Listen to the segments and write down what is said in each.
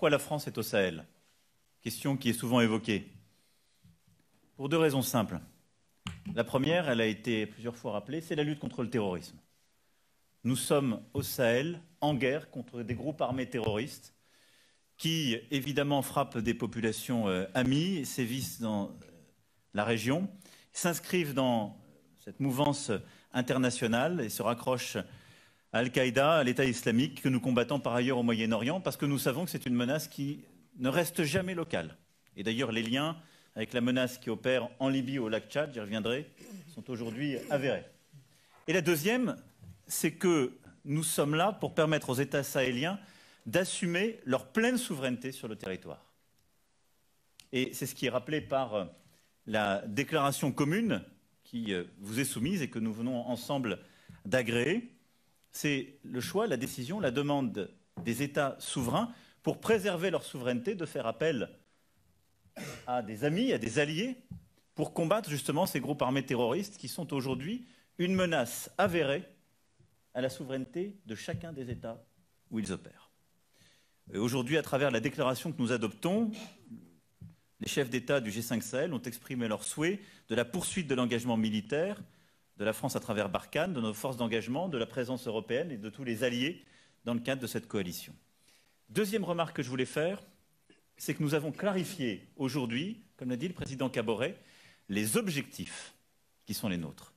Pourquoi la France est au Sahel? Question qui est souvent évoquée. Pour deux raisons simples. La première, elle a été plusieurs fois rappelée, c'est la lutte contre le terrorisme. Nous sommes au Sahel en guerre contre des groupes armés terroristes qui, évidemment, frappent des populations amies, sévissent dans la région, s'inscrivent dans cette mouvance internationale et se raccrochent à Al-Qaïda, à l'État islamique, que nous combattons par ailleurs au Moyen-Orient, parce que nous savons que c'est une menace qui ne reste jamais locale. Et d'ailleurs, les liens avec la menace qui opère en Libye au lac Tchad, j'y reviendrai, sont aujourd'hui avérés. Et la deuxième, c'est que nous sommes là pour permettre aux États sahéliens d'assumer leur pleine souveraineté sur le territoire. Et c'est ce qui est rappelé par la déclaration commune qui vous est soumise et que nous venons ensemble d'agréer. C'est le choix, la décision, la demande des États souverains pour préserver leur souveraineté, de faire appel à des amis, à des alliés, pour combattre justement ces groupes armés terroristes qui sont aujourd'hui une menace avérée à la souveraineté de chacun des États où ils opèrent. Aujourd'hui, à travers la déclaration que nous adoptons, les chefs d'État du G5 Sahel ont exprimé leur souhait de la poursuite de l'engagement militaire de la France à travers Barkhane, de nos forces d'engagement, de la présence européenne et de tous les alliés dans le cadre de cette coalition. Deuxième remarque que je voulais faire, c'est que nous avons clarifié aujourd'hui, comme l'a dit le président Kaboré, les objectifs qui sont les nôtres.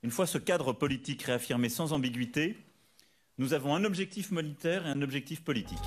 Une fois ce cadre politique réaffirmé sans ambiguïté, nous avons un objectif militaire et un objectif politique.